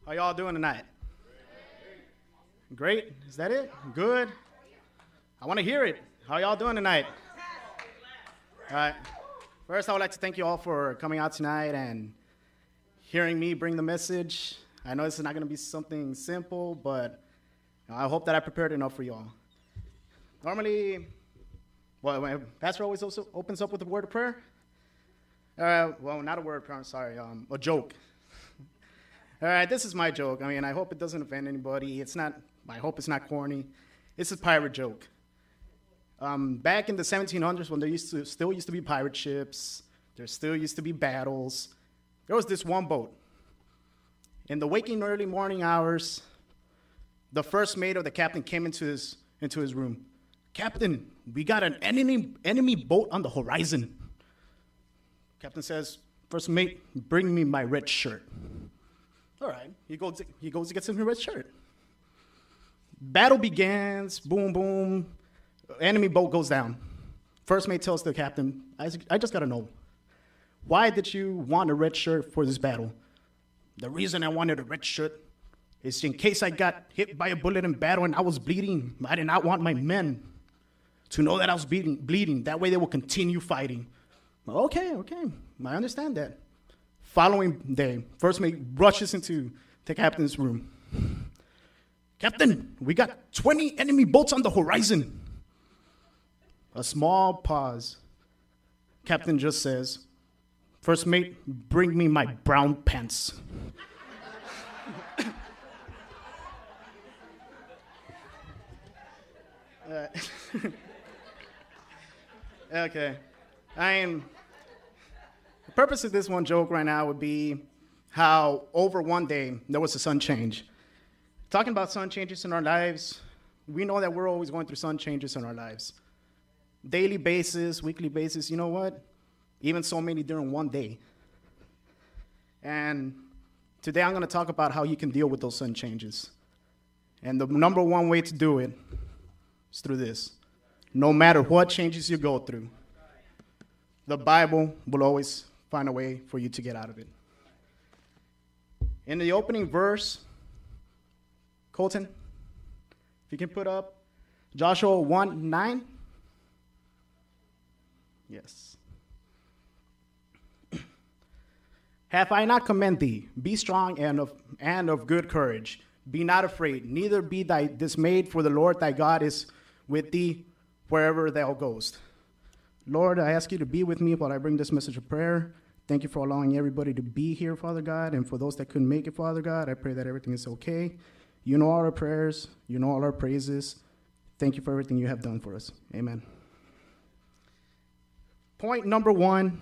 How y'all doing tonight? Great. Is that it? Good. I want to hear it. How y'all doing tonight? All right. First, I would like to thank you all for coming out tonight and hearing me bring the message. I know this is not going to be something simple, but I hope that I prepared enough for y'all. Normally, when Pastor always also opens up with a word of prayer. Well, not a word of prayer, I'm sorry, a joke. All right, this is my joke. I mean, I hope it doesn't offend anybody. I hope it's not corny. It's a pirate joke. Back in the 1700s, when there still used to be pirate ships, there still used to be battles, there was this one boat. In the waking early morning hours, the first mate of the captain came into his room. "Captain, we got an enemy boat on the horizon." Captain says, "First mate, bring me my red shirt." All right, he goes to get him a red shirt. Battle begins, boom, boom. Enemy boat goes down. First mate tells the captain, I just got to know, why did you want a red shirt for this battle? "The reason I wanted a red shirt is in case I got hit by a bullet in battle and I was bleeding. I did not want my men to know that I was bleeding. That way they will continue fighting." Okay, I understand that. Following day, first mate rushes into the captain's room. "Captain, we got 20 enemy boats on the horizon." A small pause. Captain just says, "First mate, bring me my brown pants." Okay. The purpose of this one joke right now would be how over one day there was a sun change. Talking about sun changes in our lives, we know that we're always going through sun changes in our lives. Daily basis, weekly basis, you know what? Even so many during one day. And today I'm going to talk about how you can deal with those sun changes. And the number one way to do it is through this. No matter what changes you go through, the Bible will always find a way for you to get out of it. In the opening verse, Colton, if you can put up Joshua 1:9. Yes. "Have I not commanded thee? Be strong and of good courage. Be not afraid, neither be thy dismayed, for the Lord thy God is with thee wherever thou goest." Lord, I ask you to be with me while I bring this message of prayer. Thank you for allowing everybody to be here, Father God. And for those that couldn't make it, Father God, I pray that everything is okay. You know all our prayers. You know all our praises. Thank you for everything you have done for us. Amen. Point number one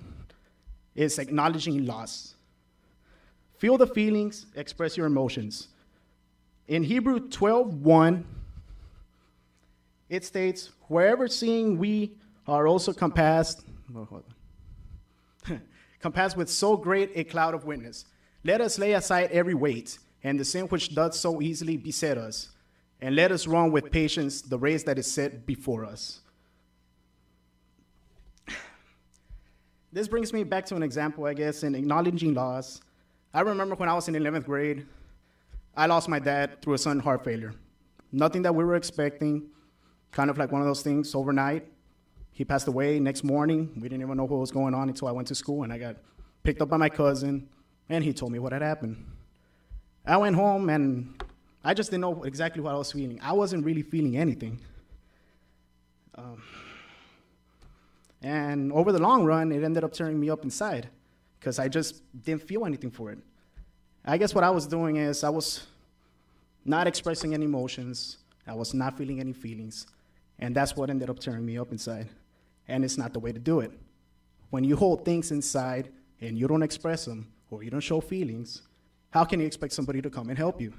is acknowledging loss. Feel the feelings, express your emotions. In Hebrew 12:1, it states, "Wherever seeing we are also compassed with so great a cloud of witness. Let us lay aside every weight and the sin which doth so easily beset us, and let us run with patience the race that is set before us." This brings me back to an example, I guess, in acknowledging loss. I remember when I was in 11th grade, I lost my dad through a sudden heart failure. Nothing that we were expecting, kind of like one of those things overnight. He passed away next morning. We didn't even know what was going on until I went to school, and I got picked up by my cousin, and he told me what had happened. I went home, and I just didn't know exactly what I was feeling. I wasn't really feeling anything. And over the long run, it ended up tearing me up inside because I just didn't feel anything for it. I guess what I was doing is I was not expressing any emotions. I was not feeling any feelings. And that's what ended up tearing me up inside. And it's not the way to do it. When you hold things inside and you don't express them or you don't show feelings, how can you expect somebody to come and help you?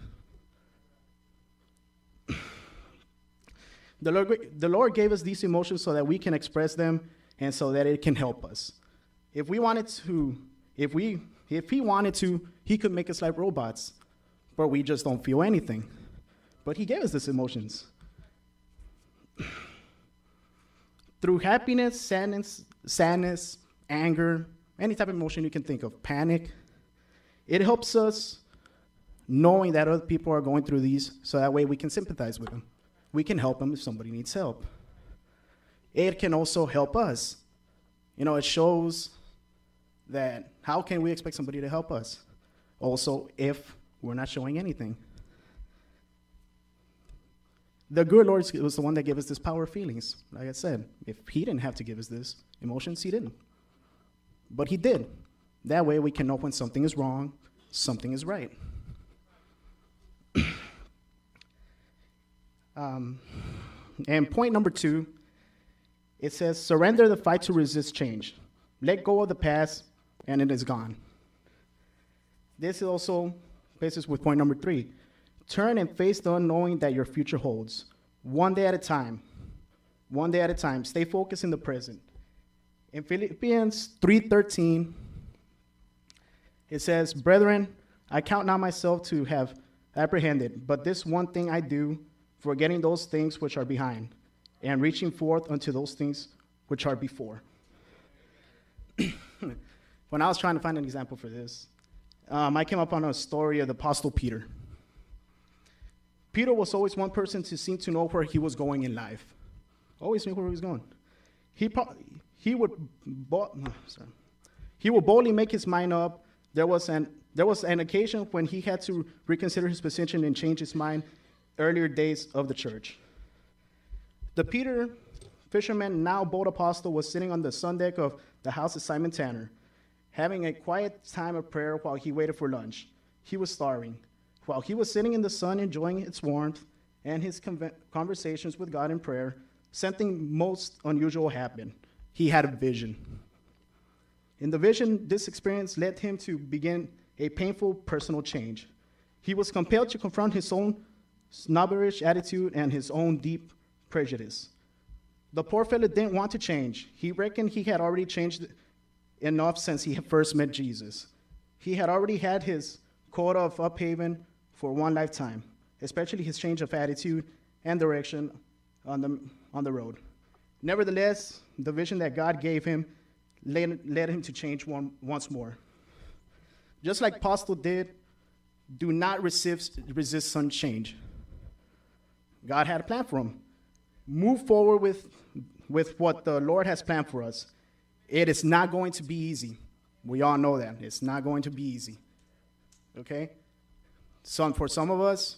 The Lord gave us these emotions so that we can express them and so that it can help us. If He wanted to, He could make us like robots, but we just don't feel anything. But He gave us these emotions. Through happiness, sadness, anger, any type of emotion you can think of, panic, it helps us knowing that other people are going through these, so that way we can sympathize with them. We can help them if somebody needs help. It can also help us. It shows that how can we expect somebody to help us? Also, if we're not showing anything. The good Lord was the one that gave us this power of feelings. Like I said, if he didn't have to give us this emotions, he didn't. But he did. That way we can know when something is wrong, something is right. And point number 2, it says, surrender the fight to resist change. Let go of the past, and it is gone. This also bases with point number 3. Turn and face the unknowing that your future holds. One day at a time. One day at a time. Stay focused in the present. In Philippians 3:13, it says, brethren, I count not myself to have apprehended, but this one thing I do, forgetting those things which are behind, and reaching forth unto those things which are before. When I was trying to find an example for this, I came up on a story of the Apostle Peter. Peter was always one person to seem to know where he was going in life. Always knew where he was going. He would boldly make his mind up. There was an occasion when he had to reconsider his position and change his mind earlier days of the church. The Peter, fisherman, now bold apostle, was sitting on the sun deck of the house of Simon Tanner, having a quiet time of prayer while he waited for lunch. He was starving. While he was sitting in the sun enjoying its warmth and his conversations with God in prayer, something most unusual happened. He had a vision. In the vision, this experience led him to begin a painful personal change. He was compelled to confront his own snobbish attitude and his own deep prejudice. The poor fellow didn't want to change. He reckoned he had already changed enough since he had first met Jesus. He had already had his quota of uphaven for one lifetime, especially his change of attitude and direction on the road. Nevertheless, the vision that God gave him led him to change once more. Just like Apostle did, do not resist sudden change. God had a plan for him. Move forward with what the Lord has planned for us. It is not going to be easy. We all know that. It's not going to be easy. Okay? For some of us,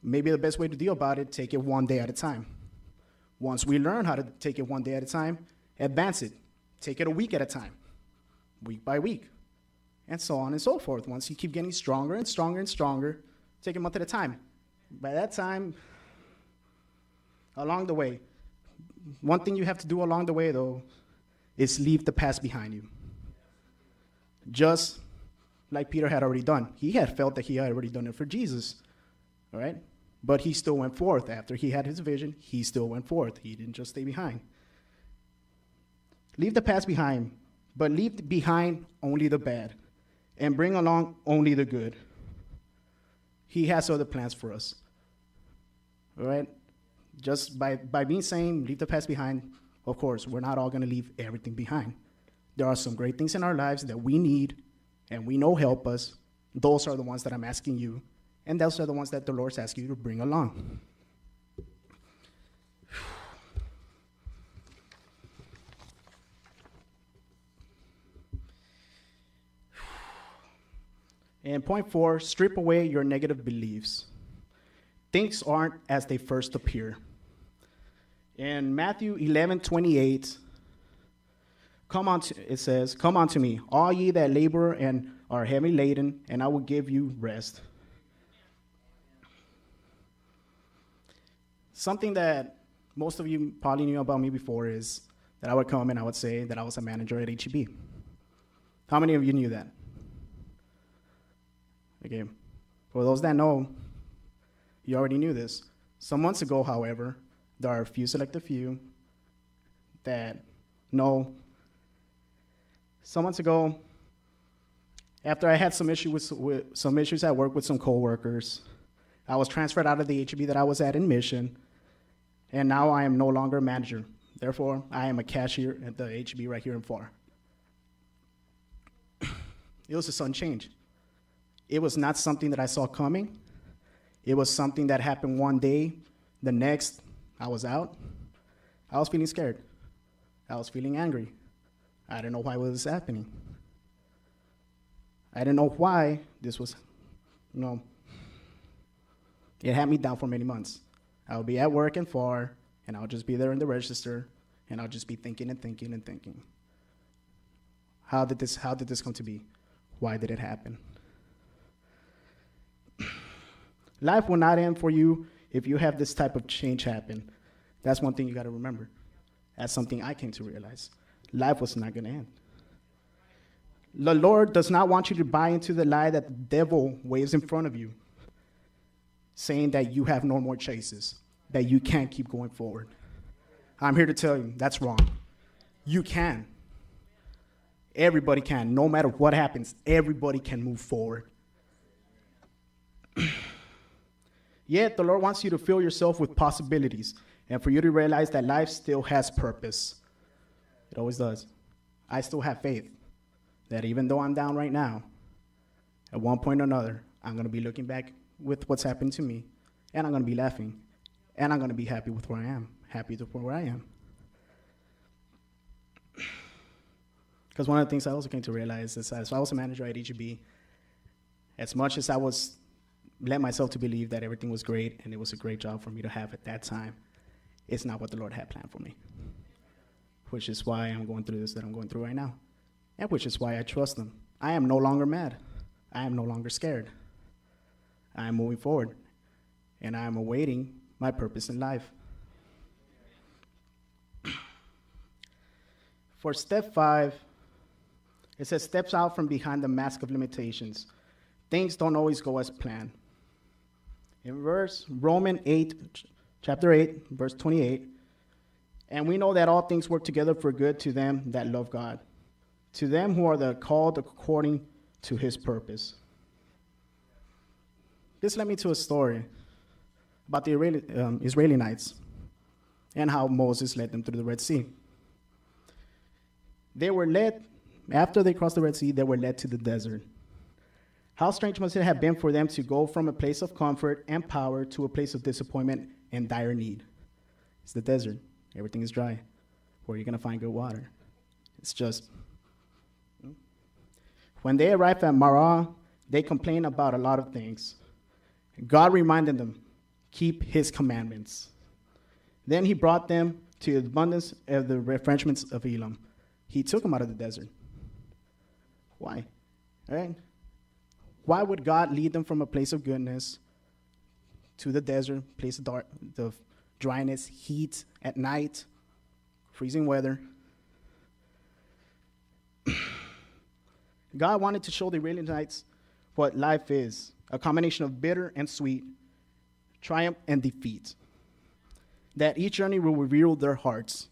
maybe the best way to deal about it, take it one day at a time. Once we learn how to take it one day at a time, advance it. Take it a week at a time, week by week, and so on and so forth. Once you keep getting stronger and stronger and stronger, take a month at a time. By that time, along the way, one thing you have to do along the way, though, is leave the past behind you. Just like Peter had already done. He had felt that he had already done it for Jesus, all right? But he still went forth. After he had his vision, he still went forth. He didn't just stay behind. Leave the past behind, but leave behind only the bad, and bring along only the good. He has other plans for us, all right? Just by being saying, leave the past behind, of course, we're not all going to leave everything behind. There are some great things in our lives that we need and we know help us. Those are the ones that I'm asking you, and those are the ones that the Lord's asking you to bring along. And point 4, strip away your negative beliefs. Things aren't as they first appear. In Matthew 11:28, it says, "Come unto me, all ye that labor and are heavy laden, and I will give you rest." Something that most of you probably knew about me before is that I would come and I would say that I was a manager at HEB. How many of you knew that? Okay, for those that know, you already knew this. Some months ago, however, there are a few selected few that know. Some months ago, after I had some issues with some issues at work with some coworkers, I was transferred out of the HEB that I was at in Mission, and now I am no longer a manager. Therefore, I am a cashier at the HEB right here in FAR. It was a sudden change. It was not something that I saw coming. It was something that happened one day. The next, I was out. I was feeling scared. I was feeling angry. I didn't know why this was happening. I didn't know why this was, it had me down for many months. I would be at work and far, and I'll just be there in the register, and I'll just be thinking and thinking and thinking. How did this come to be? Why did it happen? Life will not end for you if you have this type of change happen. That's one thing you got to remember. That's something I came to realize. Life was not going to end. The Lord does not want you to buy into the lie that the devil waves in front of you, saying that you have no more choices, that you can't keep going forward. I'm here to tell you that's wrong. You can. Everybody can. No matter what happens, everybody can move forward. Yet the Lord wants you to fill yourself with possibilities and for you to realize that life still has purpose. It always does. I still have faith that even though I'm down right now, at one point or another, I'm going to be looking back with what's happened to me, and I'm going to be laughing, and I'm going to be happy with where I am, happy with where I am. Because one of the things I also came to realize is as I was a manager at HEB, as much as I was led myself to believe that everything was great and it was a great job for me to have at that time, it's not what the Lord had planned for me, which is why I'm going through this that I'm going through right now, and which is why I trust Him. I am no longer mad. I am no longer scared. I am moving forward, and I am awaiting my purpose in life. For step 5, it says, steps out from behind the mask of limitations. Things don't always go as planned. In Romans 8, chapter 8, verse 28, and we know that all things work together for good to them that love God, to them who are called according to His purpose. This led me to a story about the Israelites and how Moses led them through the Red Sea. They were led, after they crossed the Red Sea, they were led to the desert. How strange must it have been for them to go from a place of comfort and power to a place of disappointment and dire need? It's the desert. Everything is dry. Where are you going to find good water? It's just... When they arrived at Marah, they complained about a lot of things. God reminded them, keep His commandments. Then He brought them to the abundance of the refreshments of Elam. He took them out of the desert. Why? All right? Why would God lead them from a place of goodness to the desert, place of the dryness, heat at night, freezing weather? God wanted to show the Israelites what life is, a combination of bitter and sweet, triumph and defeat, that each journey will reveal their hearts.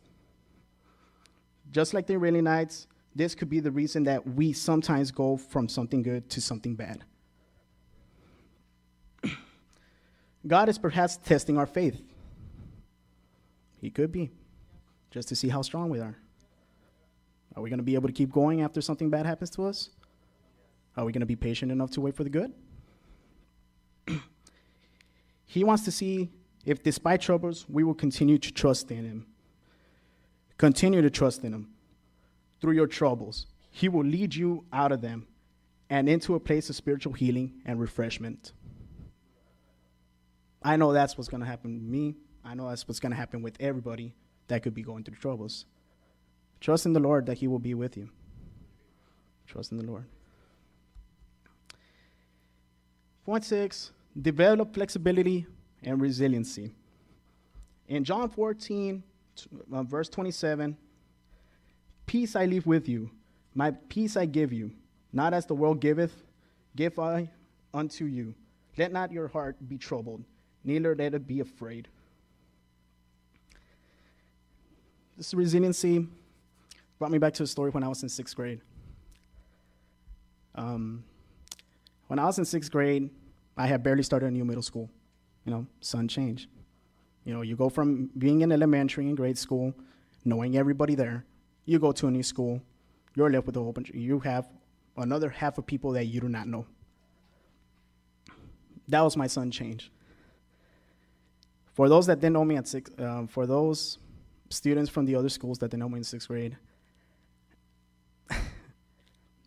Just like the Israelites, this could be the reason that we sometimes go from something good to something bad. God is perhaps testing our faith. He could be, just to see how strong we are. Are we going to be able to keep going after something bad happens to us? Are we going to be patient enough to wait for the good? He wants to see if, despite troubles, we will continue to trust in Him. Continue to trust in Him. Through your troubles, He will lead you out of them and into a place of spiritual healing and refreshment. I know that's what's going to happen to me. I know that's what's going to happen with everybody that could be going through troubles. Trust in the Lord that He will be with you. Trust in the Lord. Point 6, develop flexibility and resiliency. In John 14, verse 27, peace I leave with you, my peace I give you, not as the world giveth, give I unto you. Let not your heart be troubled, neither let it be afraid. This resiliency brought me back to a story when I was in 6th grade. When I was in 6th grade, I had barely started a new middle school. Sun change. You go from being in elementary and grade school, knowing everybody there, you go to a new school, you're left with a whole bunch. You have another half of people that you do not know. That was my sudden change. For those that didn't know me for those students from the other schools that didn't know me in 6th grade,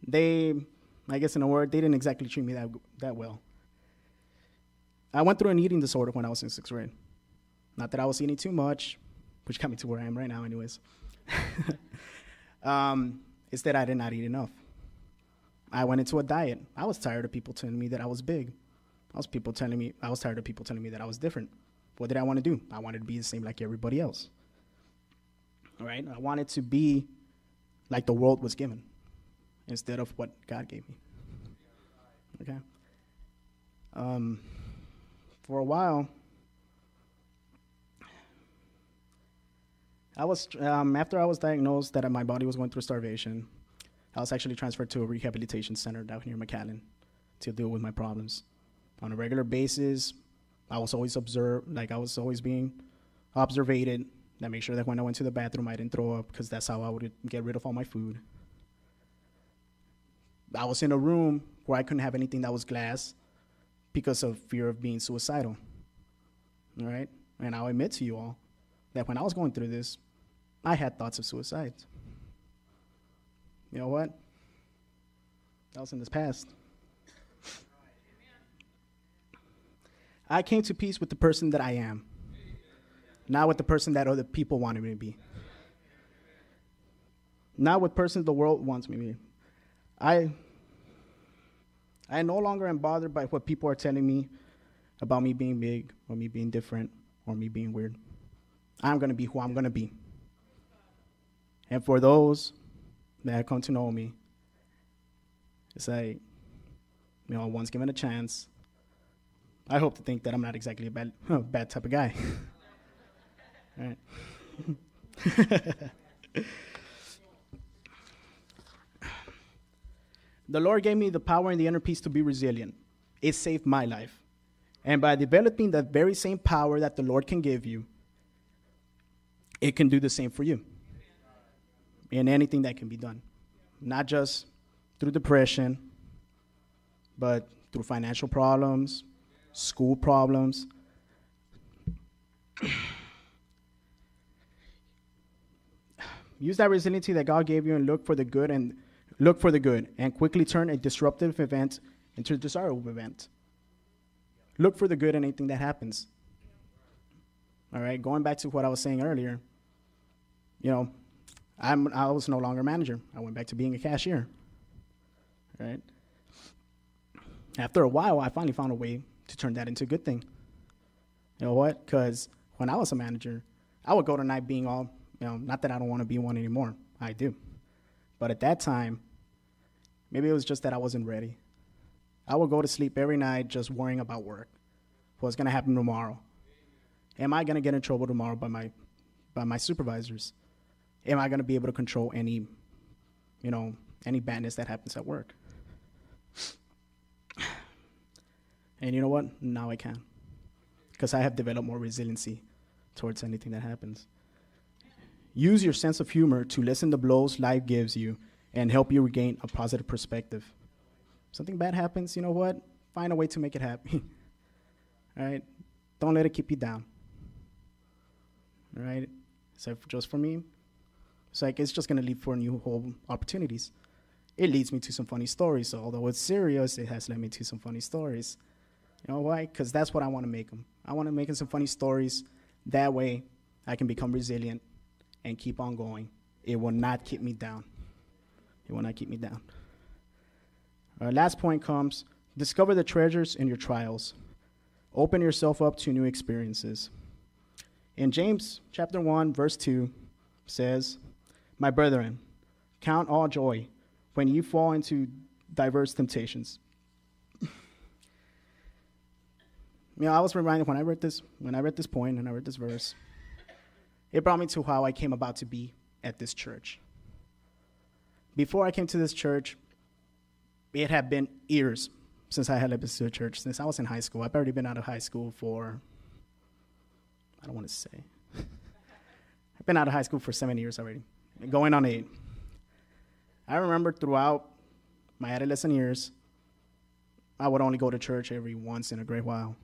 they, I guess in a word, they didn't exactly treat me that well. I went through an eating disorder when I was in 6th grade. Not that I was eating too much, which got me to where I am right now anyways. It's that I did not eat enough. I went into a diet. I was tired of people telling me that I was big. I was tired of people telling me that I was different. What did I want to do? I wanted to be the same like everybody else. All right? I wanted to be like the world was given instead of what God gave me. Okay? For a while, after I was diagnosed that my body was going through starvation, I was actually transferred to a rehabilitation center down here in McAllen to deal with my problems. On a regular basis, I was always being observated. I made sure that when I went to the bathroom, I didn't throw up, because that's how I would get rid of all my food. I was in a room where I couldn't have anything that was glass because of fear of being suicidal. All right? And I'll admit to you all that when I was going through this, I had thoughts of suicide. You know what? That was in this past. I came to peace with the person that I am, not with the person that other people wanted me to be. Not with persons the world wants me to be. I no longer am bothered by what people are telling me about me being big, or me being different, or me being weird. I'm going to be who I'm going to be. And for those that have come to know me, it's like, once given a chance, I hope to think that I'm not exactly a bad type of guy. All right. The Lord gave me the power and the inner peace to be resilient. It saved my life. And by developing that very same power that the Lord can give you, it can do the same for you. In anything that can be done. Not just through depression, but through financial problems, school problems. Use that resiliency that God gave you and look for the good and quickly turn a disruptive event into a desirable event. Look for the good in anything that happens. All right, going back to what I was saying earlier, I was no longer a manager. I went back to being a cashier. Right? After a while, I finally found a way to turn that into a good thing. You know what? Because when I was a manager, I would go to night being all, not that I don't want to be one anymore. I do. But at that time, maybe it was just that I wasn't ready. I would go to sleep every night just worrying about work. What's going to happen tomorrow? Am I going to get in trouble tomorrow by my supervisors? Am I going to be able to control any badness that happens at work? And you know what? Now I can. Because I have developed more resiliency towards anything that happens. Use your sense of humor to lessen the blows life gives you and help you regain a positive perspective. Something bad happens, you know what? Find a way to make it happy. All right? Don't let it keep you down. All right? So just for me, it's just going to lead for new whole opportunities. It leads me to some funny stories. So although it's serious, it has led me to some funny stories. You know why? Because that's what I want to make them. I want to make some funny stories. That way, I can become resilient and keep on going. It will not keep me down. It will not keep me down. Our last point comes, discover the treasures in your trials. Open yourself up to new experiences. In James chapter 1, verse 2 says, my brethren, count all joy when you fall into diverse temptations. I was reminded when I read this point and I read this verse, it brought me to how I came about to be at this church. Before I came to this church, it had been years since I had been to a church, since I was in high school. I've already been out of high school for, I don't want to say. I've been out of high school for 7 years already, going on 8. I remember throughout my adolescent years, I would only go to church every once in a great while.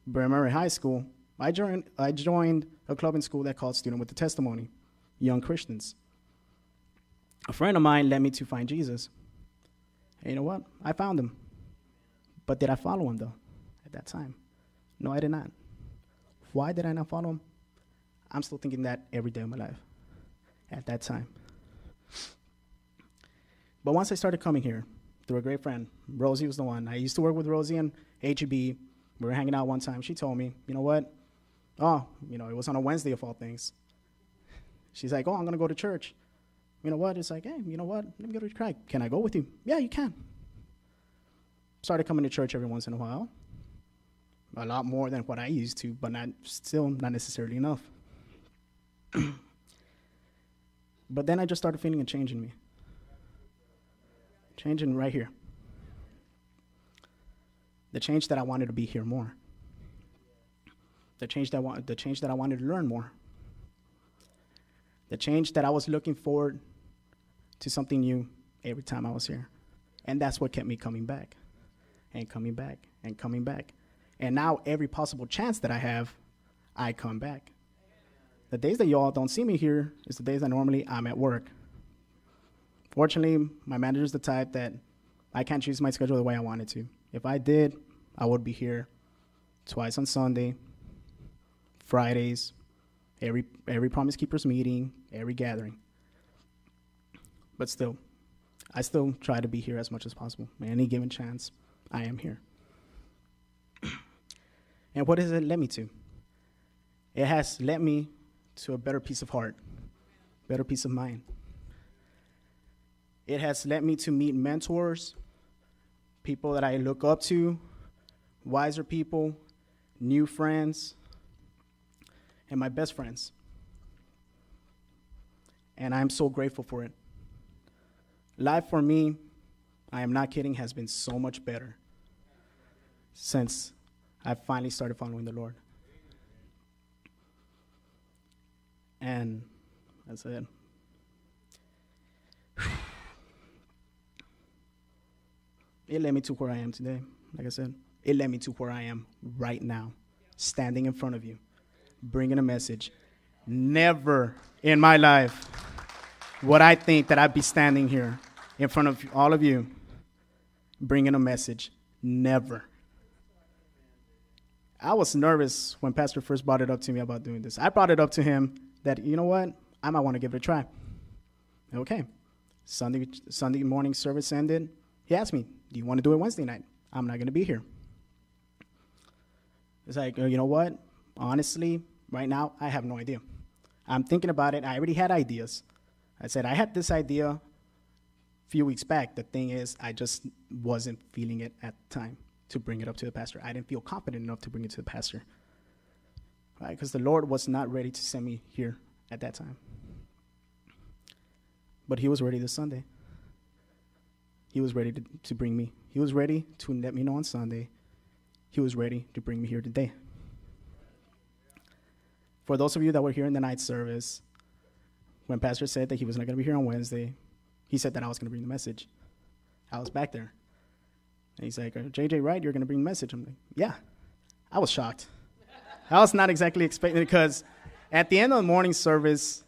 But remember in high school, I joined a club in school that called Student with the Testimony, Young Christians. A friend of mine led me to find Jesus. And you know what? I found him. But did I follow him, though, at that time? No, I did not. Why did I not follow him? I'm still thinking that every day of my life at that time. But once I started coming here, through a great friend, Rosie was the one. I used to work with Rosie in HEB. We were hanging out one time. She told me, you know what? Oh, it was on a Wednesday of all things. She's like, oh, I'm going to go to church. You know what? It's like, hey, you know what? Let me go to church. Can I go with you? Yeah, you can. Started coming to church every once in a while. A lot more than what I used to, but still not necessarily enough. But then I just started feeling a change in me. Changing right here. The change that I wanted to be here more. The change that I wanted to learn more. The change that I was looking forward to something new every time I was here. And that's what kept me coming back and coming back and coming back. And now every possible chance that I have, I come back. The days that y'all don't see me here is the days that normally I'm at work. Fortunately, my manager's the type that I can't choose my schedule the way I wanted to. If I did, I would be here twice on Sunday, Fridays, every Promise Keepers meeting, every gathering. But still, I still try to be here as much as possible. Any given chance, I am here. And what has it led me to? It has led me to a better peace of heart, better peace of mind. It has led me to meet mentors, people that I look up to, wiser people, new friends, and my best friends. And I'm so grateful for it. Life for me, I am not kidding, has been so much better since I finally started following the Lord. And that's it. It led me to where I am today. Like I said, it led me to where I am right now, standing in front of you, bringing a message. Never in my life would I think that I'd be standing here in front of all of you, bringing a message. Never. I was nervous when Pastor first brought it up to me about doing this. I brought it up to him that, you know what, I might want to give it a try. Okay. Sunday morning service ended. He asked me, do you want to do it Wednesday night? I'm not going to be here. It's like, you know what? Honestly, right now, I have no idea. I'm thinking about it. I already had ideas. I said, I had this idea a few weeks back. The thing is, I just wasn't feeling it at the time to bring it up to the pastor. I didn't feel confident enough to bring it to the pastor. Right? Because the Lord was not ready to send me here at that time. But he was ready this Sunday. He was ready to bring me. He was ready to let me know on Sunday. He was ready to bring me here today. For those of you that were here in the night service, when Pastor said that he was not going to be here on Wednesday, he said that I was going to bring the message. I was back there. And he's like, JJ, right, you're going to bring the message? I'm like, yeah. I was shocked. I was not exactly expecting it because at the end of the morning service,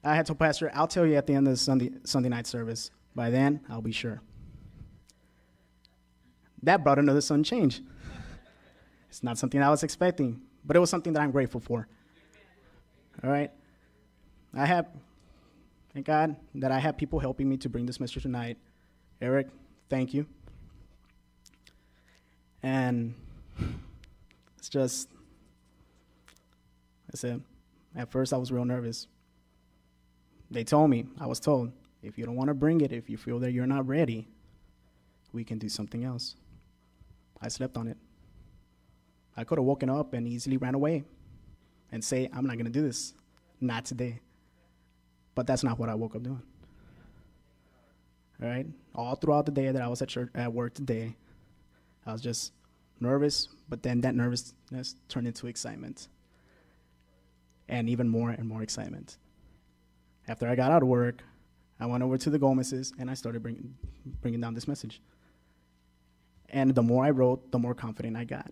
I had told Pastor, I'll tell you at the end of the Sunday night service. By then, I'll be sure. That brought another sudden change. It's not something I was expecting, but it was something that I'm grateful for. All right? Thank God that I have people helping me to bring this message tonight. Eric, thank you. And it's just, I said, at first I was real nervous. I was told, if you don't want to bring it, if you feel that you're not ready, we can do something else. I slept on it. I could have woken up and easily ran away and say, I'm not going to do this. Not today. But that's not what I woke up doing. All right? All throughout the day that I was at work today, I was just nervous, but then that nervousness turned into excitement. And even more and more excitement. After I got out of work, I went over to the Gomez's, and I started bringing down this message. And the more I wrote, the more confident I got.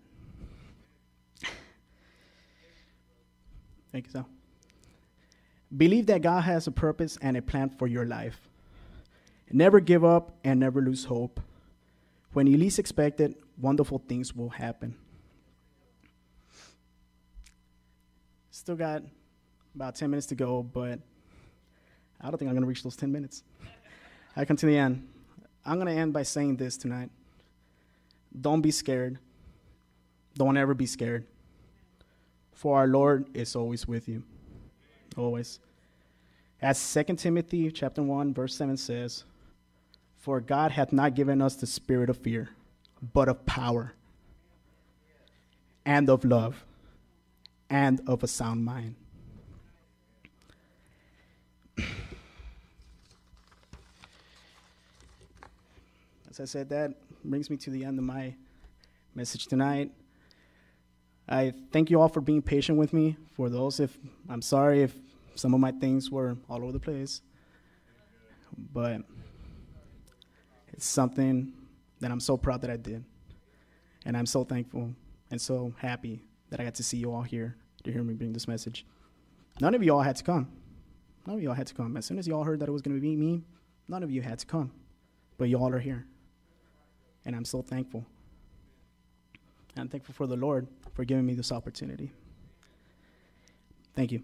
Thank you, Sal. Believe that God has a purpose and a plan for your life. Never give up and never lose hope. When you least expect it, wonderful things will happen. Still got about 10 minutes to go, but I don't think I'm going to reach those 10 minutes. I come to the end. I'm going to end by saying this tonight. Don't be scared. Don't ever be scared. For our Lord is always with you. Always. As 2 Timothy chapter 1, verse 7 says, for God hath not given us the spirit of fear, but of power, and of love, and of a sound mind. As I said, that brings me to the end of my message tonight. I thank you all for being patient with me. For those, I'm sorry if some of my things were all over the place, but it's something that I'm so proud that I did. And I'm so thankful and so happy that I got to see you all here to hear me bring this message. None of you all had to come. None of you all had to come. As soon as you all heard that it was going to be me, none of you had to come. But you all are here. And I'm so thankful. I'm thankful for the Lord for giving me this opportunity. Thank you.